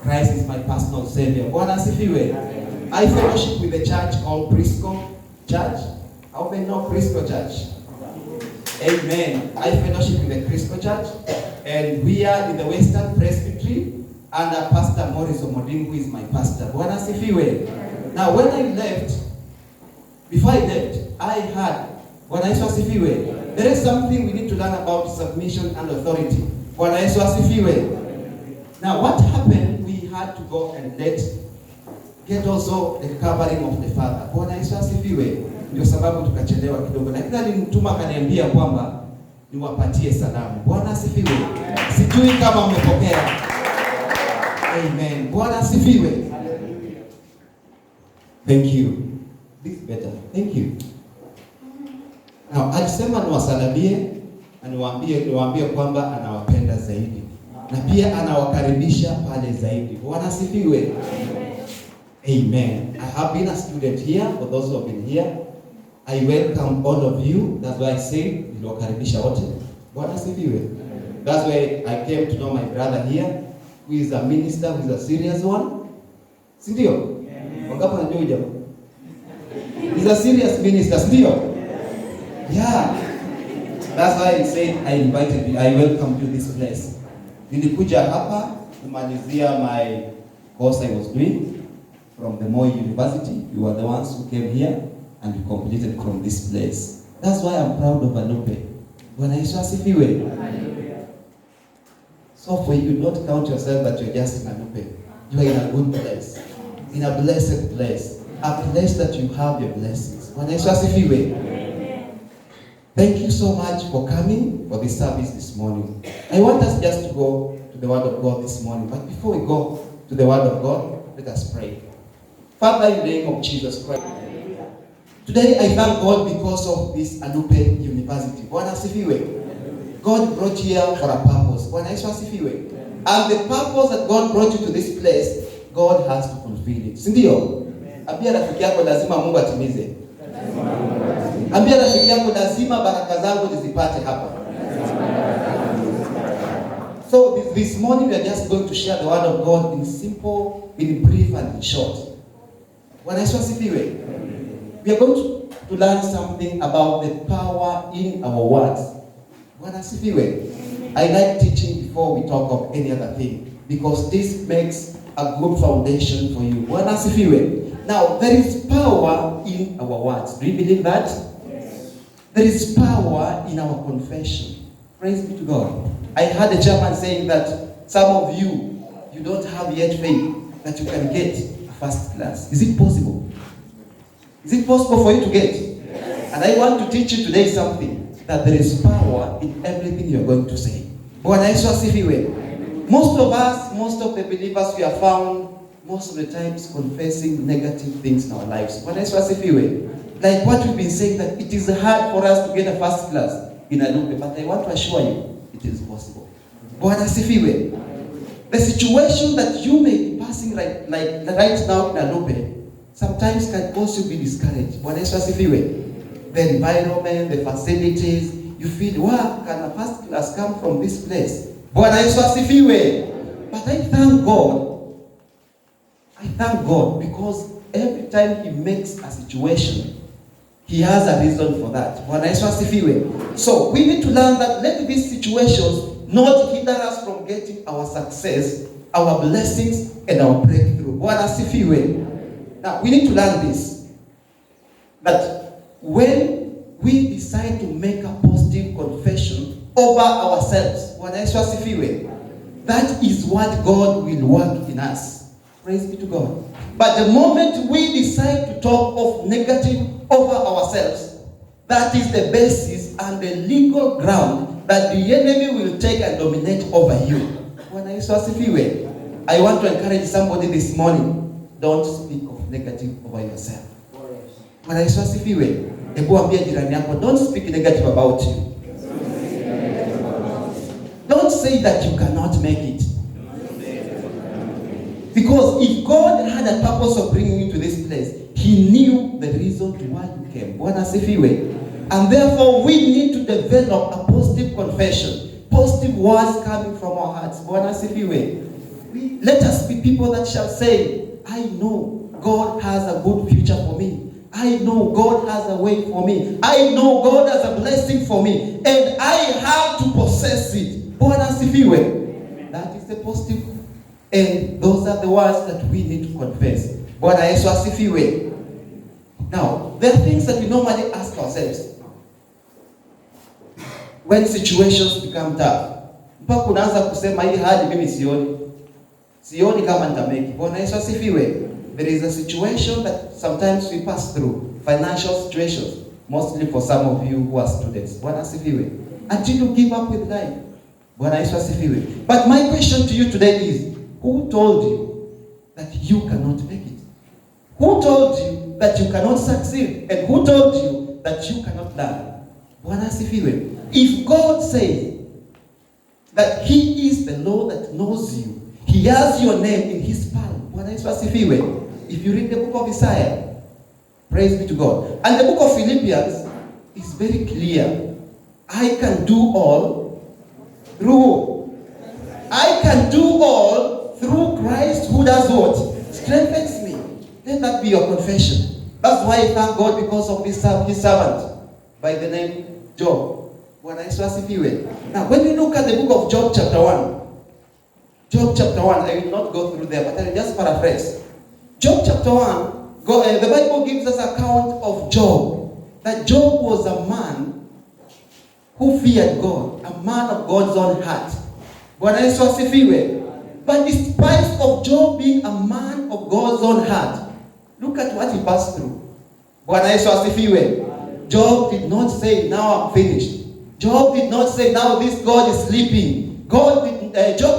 Christ is my personal savior. Bwana asifiwe. I fellowship with a church called Prisco Church. How many know Prisco Church? Amen. I fellowship with the Prisco Church, and we are in the Western Presbytery under Pastor Morris Omoding, who is my pastor. Bwana asifiwe. Now, when I left, before I left, I had, Bwana Yesu asifiwe, there is something we need to learn about submission and authority. Bwana Yesu asifiwe. Now, what happened, we had to go and get also the covering of the Father. Bwana Yesu asifiwe. Ndio sababu tukachelewa kidogo. Lakini alinituma akaniambia kwamba niwapatie salamu. Bwana asifiwe. Sijui kama mmepokea. Amen. Bwana asifiwe. Thank you. This is better. Thank you. Now, alisema niwasalimie na niwaambie kwamba anawapenda zaidi. Na pia anawakaribisha pale zaidi. Bwana asifiwe. Amen. I have been a student here. For those who have been here, I welcome all of you. That's why I say niliwakaribisha wote. Bwana asifiwe. That's why I came to know my brother here, who is a minister, who is a serious one. Si ndio? Wangapi wanajua jamaa? He's a serious minister, si ndio? Yeah. That's why I said I invited you. I welcome you this place. Nilikuja hapa kumalizia my course I was doing from the Moi University. You were the ones who came here and you completed from this place. That's why I'm proud of Anupe. Bwana Yesu asifiwe. So for you, don't count yourself that you're just in Anupe. You are in a good place, in a blessed place, a place that you have your blessings. Bwana Yesu asifiwe. Thank you so much for coming for this service this morning. I want us just to go to the Word of God this morning. But before we go to the Word of God, let us pray. Father, in the name of Jesus Christ, today I thank God because of this Anupe University. Bwana asifiwe. God brought you here for a purpose. Bwana Yesu asifiwe. And the purpose that God brought you to this place, God has to fulfill it. Si ndio? Ambia rafiki yako lazima Mungu atimize. Ambia rafiki yako lazima baraka zangu nizipate hapa. So this morning we are just going to share the word of God in simple, in brief and in short. Bwana Yesu asifiwe. We are going to learn something about the power in our words. Bwana asifiwe. I like teaching before we talk of any other thing, because this makes a good foundation for you. Bwana asifiwe. Now, there is power in our words. Do you believe that? Yes. There is power in our confession. Praise be to God. I heard a German saying that some of you don't have yet faith that you can get a first class. Is it possible? Is it possible for you to get? Yes. And I want to teach you today something, that there is power in everything you're going to say. Bwana Yesu asifiwe. Most of us, most of the believers, we are found most of the times confessing negative things in our lives. Bwana Yesu asifiwe. Like what we've been saying, that it is hard for us to get a first class in Anupe, but I want to assure you, it is possible. Bwana asifiwe. The situation that you may be passing like right now in Anupe sometimes can also be discouraged. Bwana Yesu asifiwe. The environment, the facilities, you feel, wow, can a first class come from this place? Bwana Yesu asifiwe. But I thank God because every time He makes a situation, He has a reason for that. Bwana Yesu asifiwe. So we need to learn that let these situations not hinder us from getting our success, our blessings, and our breakthrough. Bwana asifiwe. Now we need to learn this, that when we decide to make a positive confession over ourselves, Bwana Yesu asifiwe, that is what God will work in us. Praise be to God. But the moment we decide to talk of negative over ourselves, that is the basis and the legal ground that the enemy will take and dominate over you. Bwana Yesu asifiwe. I want to encourage somebody this morning, don't speak of negative over yourself. Bwana Yesu asifiwe. Hebu ambia jirani yako, don't speak negative about you. Don't say that you cannot make it. Because if God had a purpose of bringing you to this place, He knew the reason to why you came. Bwana asifiwe. And therefore, we need to develop a positive confession, positive words coming from our hearts. Bwana asifiwe. Let us be people that shall say, I know God has a good future for me. I know God has a way for me. I know God has a blessing for me. And I have to possess it. Bwana asifiwe. That is the positive. And those are the words that we need to confess. Bwana Yesu asifiwe. Now, there are things that we normally ask ourselves when situations become tough. Mpaka unaanza kusema hii hali mimi sioni kama nitameki. Bwana Yesu asifiwe. There is a situation that sometimes we pass through, financial situations, mostly for some of you who are students. Bwana asifiwe. Until you give up with life. Bwana Yesu asifiwe. But my question to you today is, who told you that you cannot make it? Who told you that you cannot succeed? And who told you that you cannot learn? Bwana asifiwe. If God says that He is the Lord that knows you, He has your name in His palm. Bwana Yesu asifiwe. If you read the book of Isaiah, praise be to God. And the book of Philippians is very clear. I can do all through. I can do all through Christ who does what? Strengthens me. Let that be your confession. That's why I thank God because of His servant by the name Job. Bwana Yesu asifiwe. Now, when we look at the book of Job chapter 1, Job chapter 1, I will not go through there, but I will just paraphrase. Job chapter 1, the Bible gives us account of Job. That Job was a man who feared God, a man of God's own heart. Bwana Yesu asifiwe. But despite of Job being a man of God's own heart, look at what he passed through. Bwana Yesu asifiwe. Job did not say, now I'm finished. Job did not say, now this God is sleeping. Job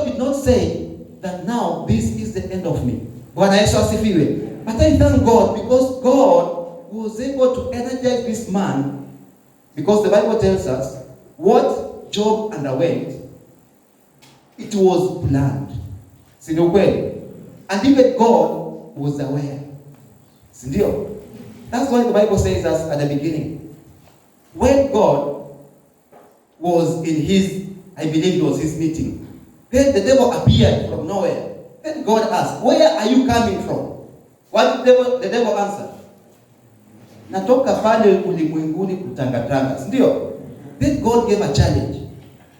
did not say that now this is the end of me. Bwana Yesu asifiwe. But I thank God because God was able to energize this man, because the Bible tells us what Job underwent, it was planned. Sindio kweli? And even God was aware. Sindio? That's why the Bible says us at the beginning. When God was in his, I believe it was his meeting, then the devil appeared from nowhere. Then God asked, where are you coming from? What did the devil answer? Natoka pale ulimwenguni kutangatanga. Sindio? Then God gave a challenge.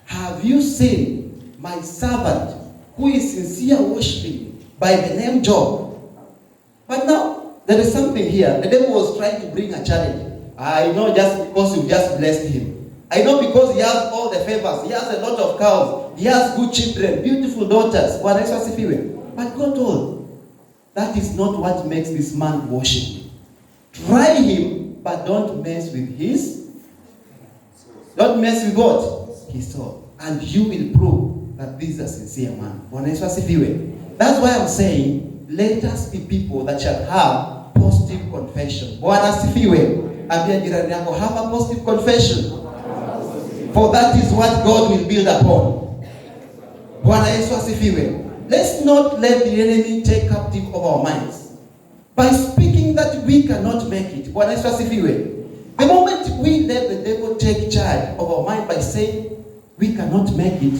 Have you seen my servant who is sincere worshiping by the name Job? But now, there is something here. The devil was trying to bring a challenge. I know just because you just blessed him. I know because he has all the favors. He has a lot of cows. He has good children, beautiful daughters. Bwana Yesu asifiwe. But God told, that is not what makes this man worship. Try him, but don't mess with his. Don't mess with what? His soul. And you will prove that this is a sincere man. Bwana Yesu asifiwe. That's why I'm saying, let us be people that shall have positive confession. Bwana asifiwe. Ambia jirani yako, have a positive confession. For that is what God will build upon. Bwana Yesu asifiwe. Let's not let the enemy take captive of our minds by speaking that we cannot make it. Bwana Yesu asifiwe. The moment we let the devil take charge of our mind by saying we cannot make it,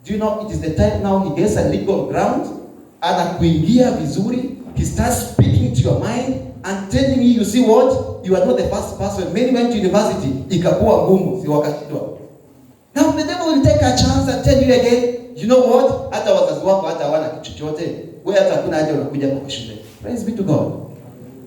do you know it is the time now he gets a legal ground, anakuingia vizuri, he starts speaking to your mind and telling you see what? You are not the first person. Many went to university, ikakuwa ngumu, si wakashindwa. Now the devil will take a chance and tell you again, you know what? Hata wazazi wako hata hawana kitu chochote. Wewe hata kuna haja unakuja kwa shule. Praise be to God.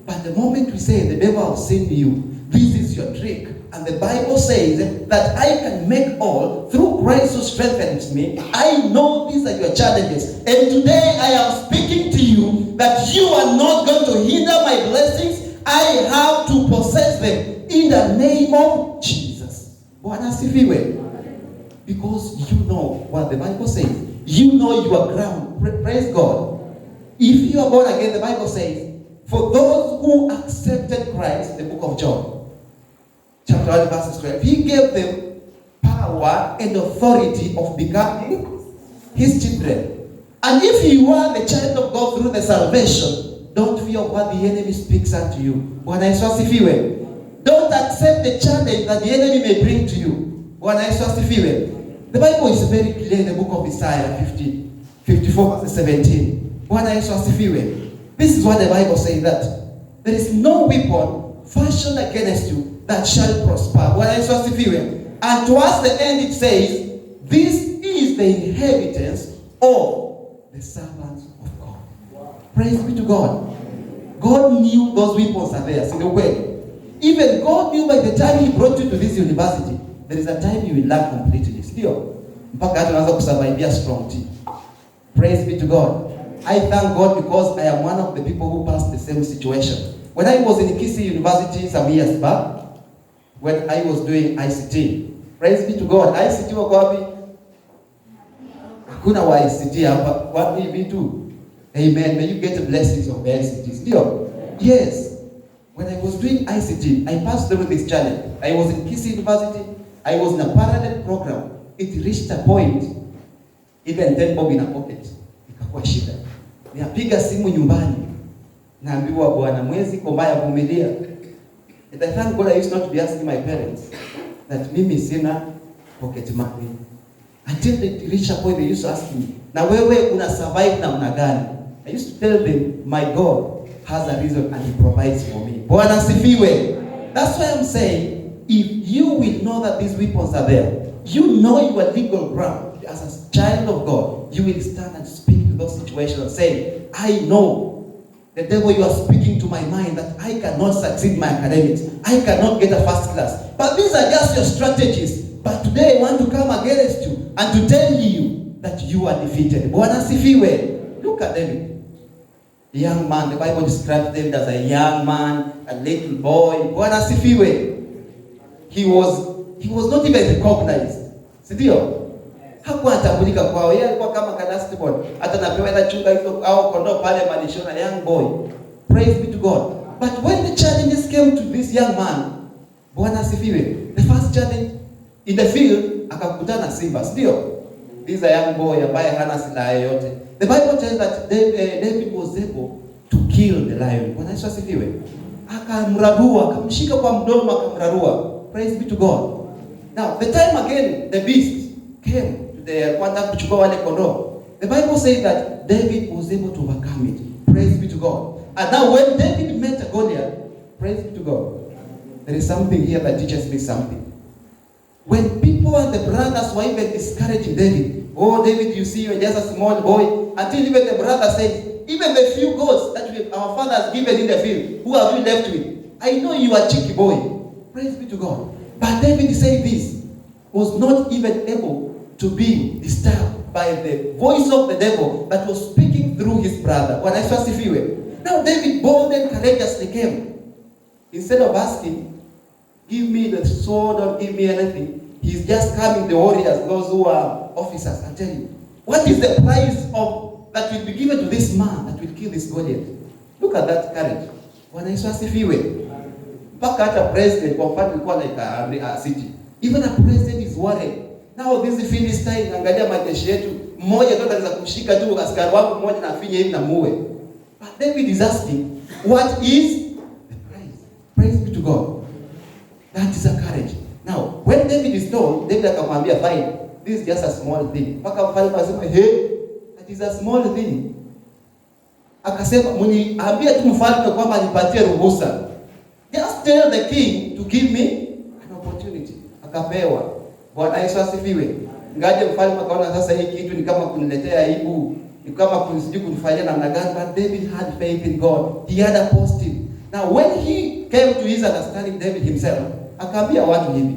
But the moment we say the devil has seen you, this is your trick. And the Bible says that I can make all through Christ who strengthens me. I know these are your challenges. And today I am speaking to you that you are not going to hinder my blessings. I have to possess them in the name of Jesus. Bwana asifiwe. Because you know what the Bible says. You know your ground. Praise God. If you are born again, the Bible says, for those who accepted Christ, the book of John, chapter 1, verse 12, he gave them power and authority of becoming his children. And if you are the child of God through the salvation, don't fear what the enemy speaks unto you. Bwana Yesu asifiwe. Don't accept the challenge that the enemy may bring to you. Bwana Yesu asifiwe. The Bible is very clear in the book of Isaiah 50. 54 verse 17. Bwana Yesu asifiwe. This is what the Bible says, that there is no weapon fashioned against you that shall prosper. Bwana Yesu asifiwe. And towards the end it says, this is the inheritance of the servants of God. Wow. Praise be to God. God knew those weapons are there. See the way. Even God knew by the time He brought you to this university, there is a time you will learn completely. Still, mpaka hata unaweza kusurvive strong tea. Praise be to God. I thank God because I am one of the people who passed the same situation. When I was in Kisii University some years back, when I was doing ICT, praise be to God. ICT wako wapi? Hakuna wa ICT hapa. Wapi vitu? Amen. May you get the blessings of the ICT. Still, yes. When I was doing ICT, I passed through this challenge. I was in Kisii University. I was in a parallel program. It reached a point, even 10 bob in a pocket. Ikakuwa shida. Niapiga simu nyumbani. Naambiwa bwana mwezi kwa mbaya vumilia. And I thank God I used not to be asking my parents that mimi sina pocket money. Until they reached a point they used to ask me, na wewe una survive namna gani? I used to tell them, my God has a reason and He provides for me. Bwana asifiwe. That's why I'm saying, if you will know that these weapons are there, you know your legal ground as a child of God, you will stand and speak to those situations and say, I know the devil, you are speaking to my mind that I cannot succeed in my academics. I cannot get a first class. But these are just your strategies. But today I want to come against you and to tell you that you are defeated. Bwana asifiwe. Look at David. A young man, the Bible describes David as a young man, a little boy. Bwana asifiwe. He was not even recognized. Sindio? Hakuwa atambulika kwao. Yeye alikuwa kama kadasti boy. Hata napewa ila chunga hizo au kondoo pale malishona, young boy. Praise be to God. But when the challenges came to this young man, Bwana asifiwe. The first challenge in the field, akakutana simba. Sindio? This is a young boy ambaye hana silaha yoyote. The Bible tells that David was able to kill the lion. Bwana Yesu asifiwe. Akamrarua, akamshika kwa mdomo, akamrarua. Praise be to God. Now, the time again the beast came to the kwenda kuchukua wale kondoo. The Bible says that David was able to overcome it. Praise be to God. And now when David met a Goliath, praise be to God. There is something here that teaches me something. When people and the brothers were even discouraging David, oh David, you see, you're just a small boy, until even the brother said, even the few goats that our father has given in the field, who have you left with? I know you are cheeky boy. Praise be to God. But David said this, was not even able to be disturbed by the voice of the devil that was speaking through his brother. When I first feel now David boldly and courageously came. Instead of asking, give me the sword or give me anything, he's just coming, the warriors, those who are officers, and tell you, what is the price of that will be given to this man that will kill this Goliath? Look at that courage. Bwana Yesu asifiwe. Mpaka hata president kwa mfano ilikuwa like a city. Even a president is worried. Now this Philistine, angalia majeshi yetu, mmoja tu anaweza kushika tu askari wangu mmoja na afinye hivi na muue. But David is asking, what is the price? Praise be to God. That is a courage. Now, when David is told, David akamwambia, fine, this is just a small thing. Mpaka mfalme akasema, hey, that is a small thing. Akasema, mniambie tu mfalme kwamba anipatie ruhusa. Just tell the king to give me an opportunity. Akapewa. Bwana Yesu asifiwe. Ngaje mfalme akaona sasa hii kitu ni kama kuniletea aibu, ni kama kunisijui kunifanyia namna gani, but David had faith in God. He had a positive. Now when he came to his understanding, David himself, akaambia watu hivi,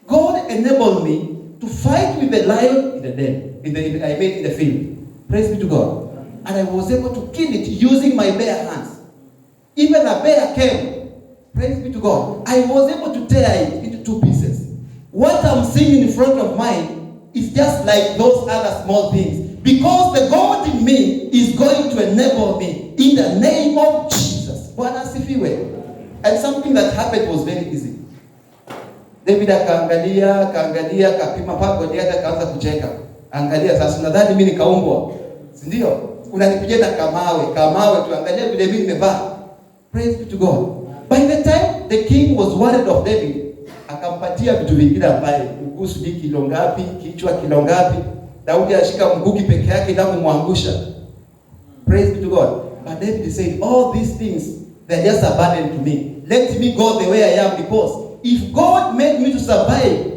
God enabled me to fight with the lion in the den, in the field. Praise be to God. And I was able to kill it using my bare hands. Even a bear came. Praise be to God. I was able to tear it into two pieces. What I'm seeing in front of mine is just like those other small things. Because the God in me is going to enable me in the name of Jesus. Bwana asifiwe. And something that happened was very easy. David akaangalia, akapima paka Goliath akaanza kucheka. Angalia sasa nadhani mimi nikaumbwa. Si ndio? Unanipigia na kamawe tuangalie vile mimi nimevaa. Praise be to God. By the time the king was worried of David, akampatia vitu vingine ambaye mguu sijui kilo ngapi, kichwa kilo ngapi. Daudi ashika mkuki peke yake na kumwangusha. Praise be to God. But David said, all these things, they're just a burden to me. Let me go the way I am, because if God made me to survive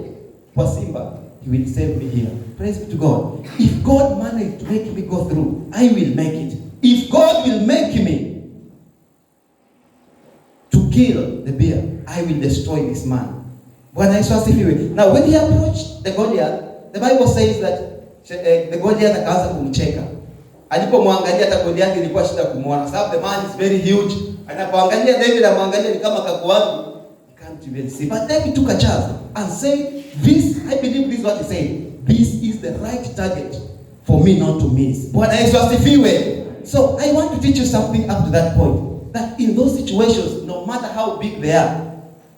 for Simba, He will save me here. Praise be to God. If God managed to make me go through, I will make it. If God will make me to kill the bear, I will destroy this man. Now when he approached the Goliath, the Bible says that the Goliath akaanza kumcheka. Alipomwangalia hata Goliath ilikuwa shida kumuona, sababu the man is very huge. Anapoangalia David, amwangalia ni kama kakuagu. He can't even see. But David took a chance and said, this, I believe this is what he said. This is the right target for me not to miss. Bwana Yesu asifiwe. So I want to teach you something up to that point. That in those situations, no matter how big they are,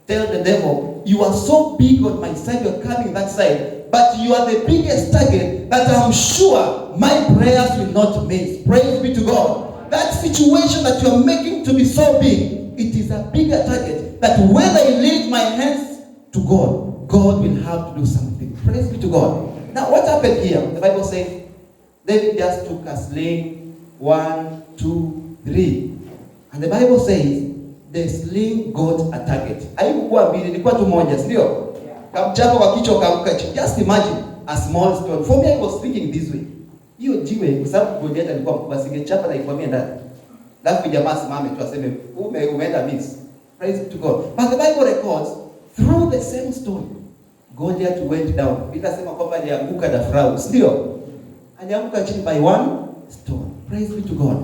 tell the devil, you are so big on my side, you're coming that side, but you are the biggest target that I'm sure my prayers will not miss. Praise be to God. That situation that you are making to be so big, it is a bigger target that when I lift my hands to God, God will have to do something. Praise be to God. Now what happened here? The Bible says, David just took a sling, 1, 2, 3. And the Bible says, the sling got a target. Haikuwa mbili, ilikuwa tu moja, ndio? Kamchapa kwa kichwa kaanguka chini. Just imagine a small stone. For me I was thinking this way. Hiyo jiwe kwa sababu Goliath alikuwa mkubwa, singechapa na ikwamia ndani. Alafu jamaa simame tu aseme umeenda miss. Praise to God. But the Bible records through the same stone Goliath went down. Inasema kwamba alianguka na frogs, ndio? Alianguka chini by one stone. Praise be to God.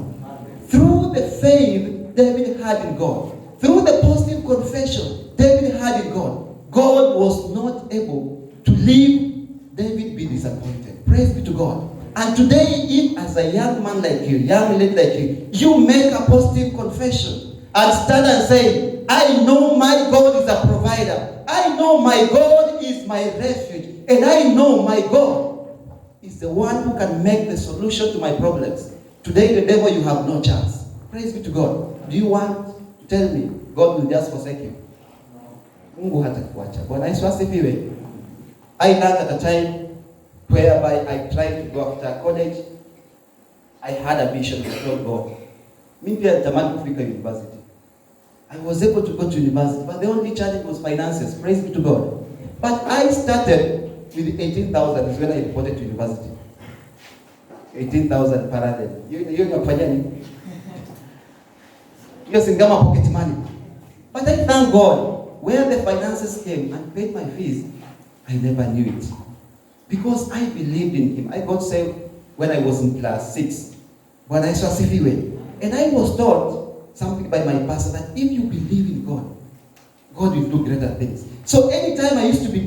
Through the faith David had in God, through the positive confession David had in God, God was not able to leave David be disappointed. Praise be to God. And today, if as a young man like you, young lady like you, you make a positive confession and stand and say, I know my God is a provider. I know my God is my refuge. And I know my God is the one who can make the solution to my problems. Today, the devil, you have no chance. Praise be to God. Do you want to tell me God will just forsake you? Mungu hatakuacha. Bwana Yesu asifiwe. I learned at a time whereby I tried to go after college. I had a vision to told God. Mimi pia natamani kufika university. I was able to go to university, but the only challenge was finances. Praise be to God. But I started with 18,000 is when I reported to university. 18,000 per annum. Hiyo unafanya nini? Hiyo si kama pocket money. But I thank God, where the finances came and paid my fees, I never knew it. Because I believed in Him. I got saved when I was in class 6. Bwana Yesu asifiwe. And I was taught something by my pastor that if you believe in God, God will do greater things. So anytime I used to be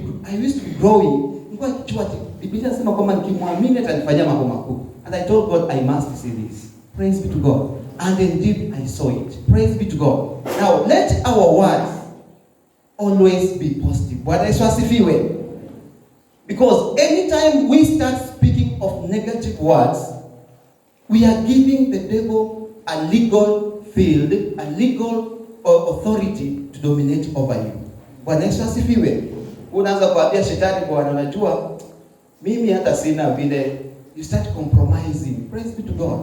growing, nilikuwa kichwa Biblia inasema kwamba nikimwamini atanifanyia mambo makubwa. And I told God I must see this. Praise be to God. And indeed I saw it. Praise be to God. Now let our words always be positive. Bwana Yesu asifiwe. Because anytime we start speaking of negative words, we are giving the devil a legal field, a legal authority to dominate over you. Bwana Yesu asifiwe. Unaanza kuambia shetani, Bwana unajua mimi hata sina vile. You start compromising. Praise be to God.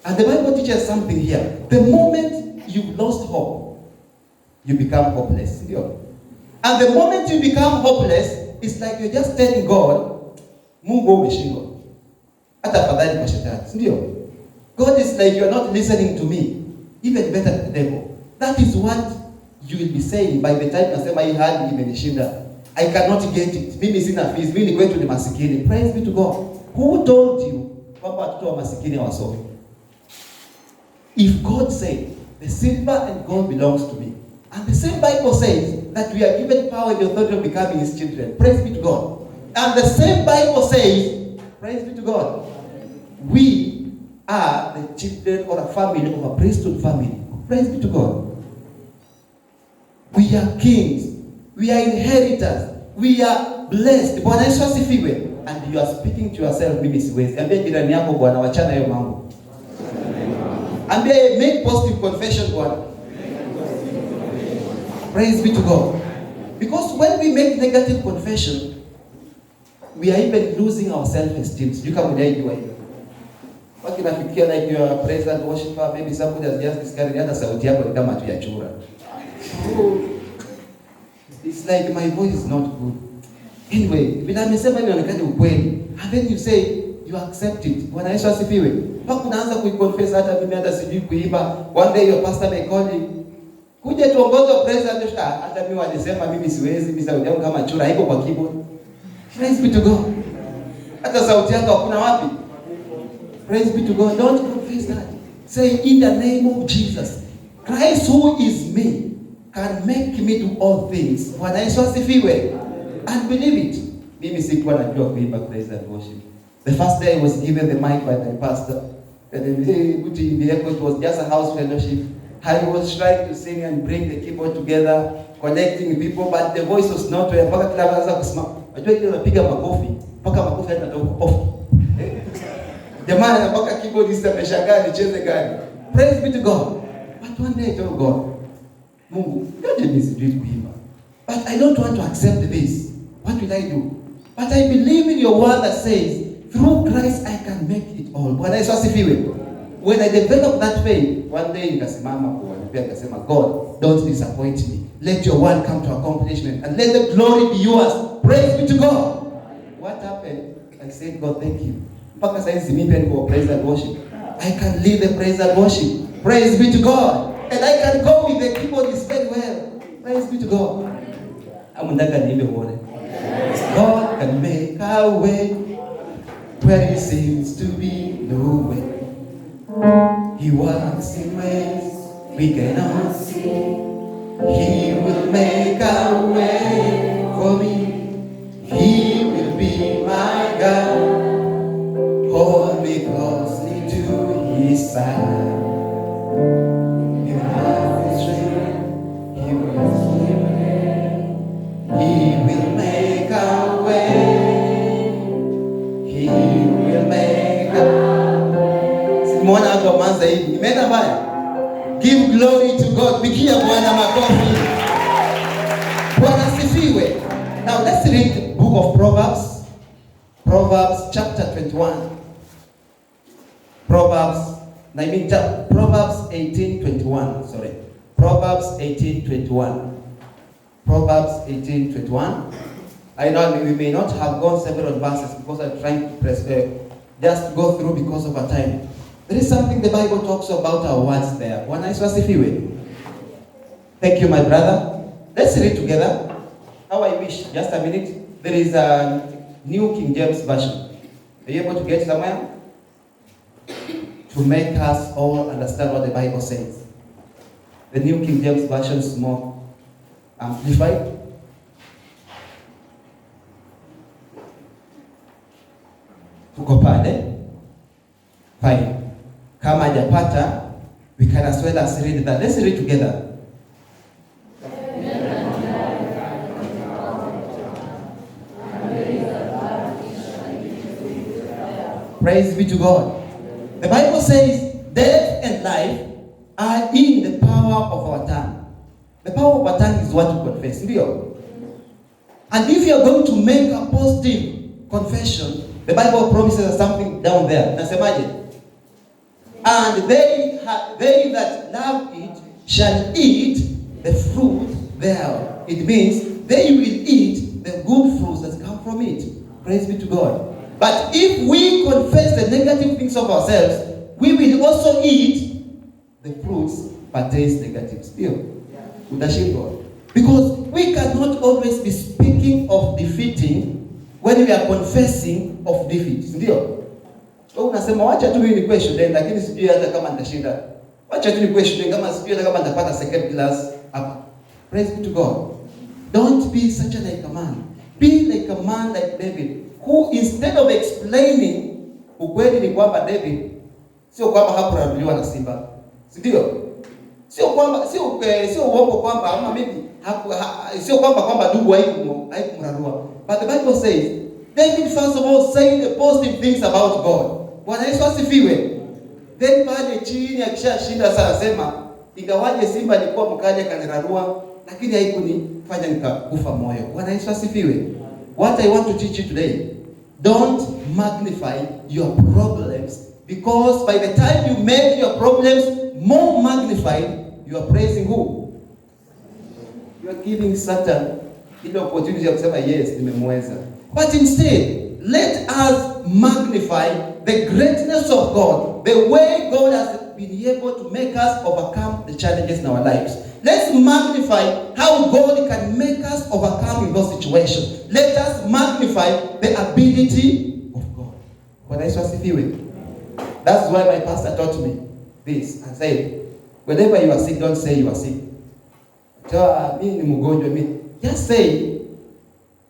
And the Bible teaches something here. The moment you've lost hope, you become hopeless. And the moment you become hopeless, it's like you're just telling God, Mungu umeshindwa. Hata afadhali kwa shetani, ndio? God is like, you're not listening to me. Even better than the devil. That is what you will be saying by the time nasema hii hadi imenishinda. I cannot get it. Mimi sina fees. Mimi kwetu ni masikini. Praise be to God. Who told you kwamba watoto wa masikini hawasomi? If God said, the silver and gold belongs to me. And the same Bible says that we are given power and the authority of becoming His children. Praise be to God. And the same Bible says, praise be to God, we are the children or a family of a priesthood family. Praise be to God. We are kings. We are inheritors. We are blessed. Bwana Yesu asifiwe. And you are speaking to yourself, mimi siwezi. Ambia jirani yako, Bwana wachana hiyo mambo. Ambia, make positive confession, Bwana. Praise be to God. Because when we make negative confession, we are even losing our self-esteem. You come with the idea. What can I feel like you are a praise and worshiper? Maybe somebody has just discovered hata sauti yako ni kama tu ya chura. It's like my voice is not good. Anyway, bila amesema hivi inaonekana ukweli. And then you say you accept it. Bwana Yesu asifiwe. Mpaka unaanza kuiconfess hata mimi hata sijui kuimba. One day your pastor may call you. Kuja tuongoze praise and worship. Hata mimi walisema mimi siwezi, mimi sauti yangu kama chura haiko kwa keyboard. Praise be to God. Hata sauti yako hakuna wapi? Praise be to God. Don't confess that. Say in the name of Jesus. Christ who is me can make me do all things. Bwana Yesu asifiwe. And believe it. Mimi sikuwa najua kuimba praise and worship. The first day I was given the mic by my pastor. And it was just a house fellowship. I was trying to sing and bring the keyboard together, connecting people, but the voice was not where. Mpaka kila mara kusimama. Unajua ile unapiga makofi, mpaka makofi yanatoka off. Jamani, mpaka keyboard ishameshangaa nicheze gani. Praise be to God. But one day I told God, Mungu, ndio nisijui kuimba. But I don't want to accept this. What will I do? But I believe in your word that says, through Christ I can make it all. Bwana Yesu asifiwe. When I developed that faith, one day nikasimama kwa nikasema, God, don't disappoint me. Let your word come to accomplishment and let the glory be yours. Praise be to God. What happened? I said, God, thank you. Mpaka sasa mimi niko praise and worship. I can lead the praise and worship. Praise be to God. And I can go with the keyboard very well. Praise be to God. Amundaka niimbe uone. God can make a way where there seems to be no way. He works in ways we cannot see. He will make a way for me. He will be my God. Hold me closely to his side. In love is real, he will give me. He will make a way. He will make a way. Simona watu wamanza hivi. Imeenda mbaya. Give glory to God. Pigia Bwana makofi. Bwana sifiwe. Now let's read the book of Proverbs. Proverbs chapter 21. Proverbs 18:21. Sorry. Proverbs 18:21. Proverbs 18:21. I know we may not have gone several verses because I'm trying to just go through because of our time. There is something the Bible talks about our words there. Bwana Yesu asifiwe. Thank you, my brother. Let's read together. How I wish. Just a minute. There is a New King James Version. Are you able to get somewhere? To make us all understand what the Bible says. The New King James Version is more amplified. Tuko pale? Fine. Kama hajapata, we can as well as read that. Let's read together. Praise be to God. The Bible says, death and life are in the power of our tongue. The power of our tongue is what we confess. And if you are going to make a positive confession, the Bible promises us something down there. Nasemaje? And they that love it shall eat the fruit thereof. It means they will eat the good fruits that come from it. Praise be to God. But if we confess the negative things of ourselves, we will also eat the fruits but taste negative still. Utashindwa. Because we cannot always be speaking of defeating when we are confessing of defeat. Ndio. So unasema wacha tu mimi nikuwe shuleni lakini sijui hata kama nitashinda. Wacha tu nikuwe shuleni kama sijui hata kama nitapata second class hapa. Praise be to God. Don't be such like a man. Be like a man like David, who instead of explaining ukweli ni kwamba David sio kwamba hakuraruliwa na simba. Ndio. Sio uongo kwamba ama mimi sio kwamba dubu haikumrarua. But the Bible says David first of all saying the positive things about God. Bwana Yesu asifiwe. Then pale chini akishashinda sana sema ingawaje simba alikuwa mkali kanirarua lakini haikunifanya nikakufa moyo. Bwana Yesu asifiwe. What I want to teach you today, Don't magnify your problems, because by the time you make your problems more magnified, you are praising who? You are giving Satan the opportunity of saying, yes, nimemweza. But instead, let us magnify the greatness of God, the way God has been able to make us overcome the challenges in our lives. Let's magnify how God can make us overcome in those situations. Let us magnify the ability of God. Bwana Yesu asifiwe. That's why my pastor taught me this and said, whenever you are sick, don't say you are sick. Mimi ni mgonjwa mimi. Just say,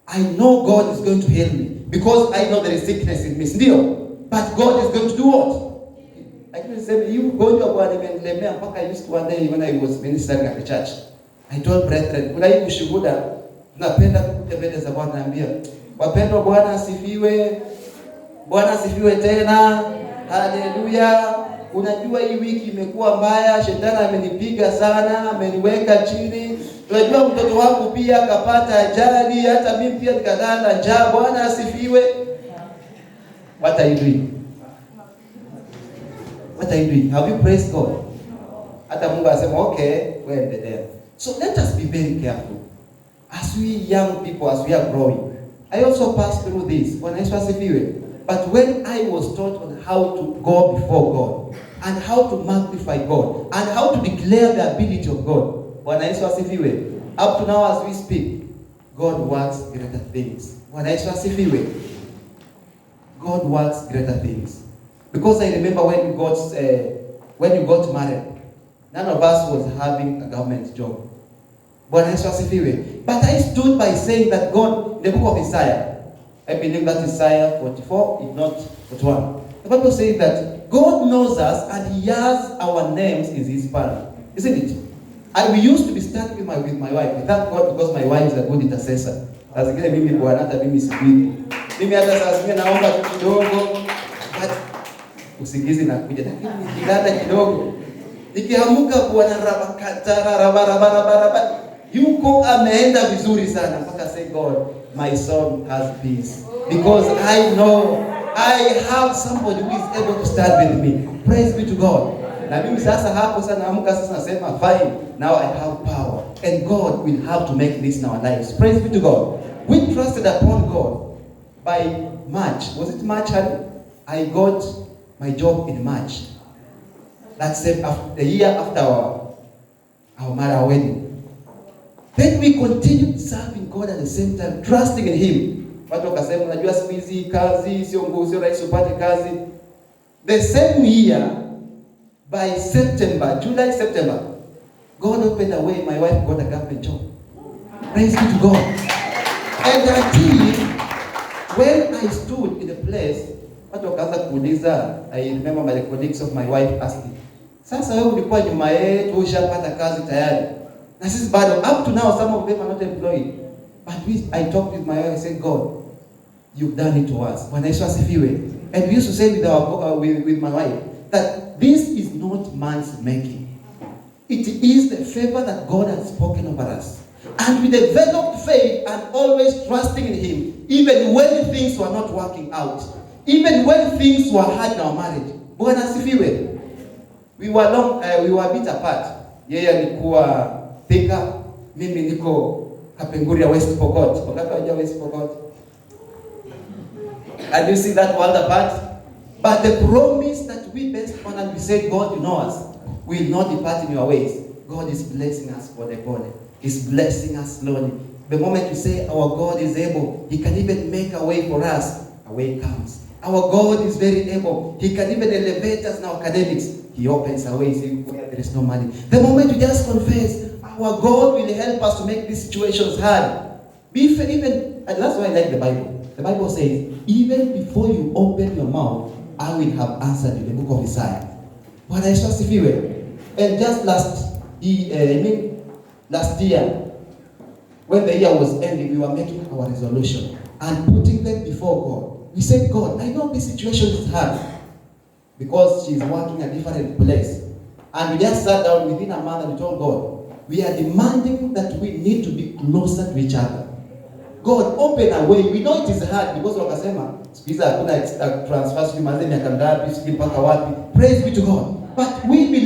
I know God is going to heal me, because I know there is sickness in me still. But God is going to do what? I can say, you mgonjwa Bwana nimenilemea mpaka I used to one day when I was ministering at the church. I told brethren, kuna hii ushuhuda tunapenda kukuja mbele za Bwana naambia, wapendwa Bwana asifiwe. Bwana asifiwe tena. Haleluya. Unajua hii wiki imekuwa mbaya, shetani amenipiga sana, ameniweka chini. Unajua mtoto wangu pia akapata ajali, hata mimi pia nikalala njaa. Bwana asifiwe. What are you doing? What are you doing? Have you praised God? Hata Mungu asema okay, wewe endelea. So let us be very careful as we young people, as we are growing. I also passed through this. Bwana Yesu asifiwe. But when I was taught on how to go before God, and how to magnify God, and how to declare the ability of God, Bwana Yesu asifiwe. Up to now as we speak, God works greater things. Bwana Yesu asifiwe. God works greater things. Because I remember when you got married, none of us was having a government job. Bwana Yesu asifiwe. But I stood by saying that God, in the book of Isaiah, I believe that is Isaiah 44, if not 41. The Bible says that God knows us and He has our names in His plan. Isn't it? And we used to be standing with my wife. I thank God because my wife is a good intercessor. As again, mimi Bwana hata mimi sipiti. Mimi hata saa zingine naomba tu kidogo. Usingizi nakuja, lakini nikilala kidogo, nikiamka Bwana rabarabara yuko ameenda vizuri sana mpaka say God, my soul has peace, because I know I have somebody who is able to stand with me. Praise be to God. Na mimi sasa hapo sana amka sasa nasema fine, now I have power and God will have to make this in our lives. Praise be to God. We trusted upon God. By March, was it March? I got my job in March. That's the year after our wedding. Then we continued serving God at the same time, trusting in Him. Watu wakasema unajua siku hizi kazi sio ngumu, sio rahisi upate kazi. The same year, by July, September, God opened a way. My wife got a government job. Praise be to God. And until when I stood in the place, watu wakaanza kuuliza, I remember my colleagues of my wife asking, sasa wewe ulikuwa nyuma yetu, ushapata kazi tayari. Na sisi bado, up to now, some of them are not employed. But I talked with my wife, I said, God, you've done it to us. Bwana Yesu asifiwe. And we used to say with my wife, that this is not man's making. It is the favor that God has spoken over us. And we developed faith and always trusting in Him, even when things were not working out. Even when things were hard in our marriage. Bwana asifiwe. We were a bit apart. Yeye alikuwa Thika, mimi niko Kapenguria, West Pokot. Wakati waja West Pokot. And you see that world apart? But the promise that we based on, and we said, God, you know us, we will not depart in your ways. God is blessing us for the body. He's blessing us slowly. The moment we say our God is able, He can even make a way for us. A way comes. Our God is very able. He can even elevate us in our academics. He opens a way where there is no money. The moment we just confess, our God will help us to make these situations hard. And that's why I like the Bible. The Bible says, even before you open your mouth, I will have answered you. The book of Isaiah. Bwana Yesu asifiwe. And just last year, when the year was ending, we were making our resolution and putting them before God. We said, God, I know this situation is hard because she's working a different place. And we just sat down within a month and we told God, we are demanding that we need to be closer to each other. God, open a way. We know it is hard because wakasema, Siku hizi hakuna transfer sijui manze miaka ngapi sijui mpaka wapi. Praise be to God. But we believe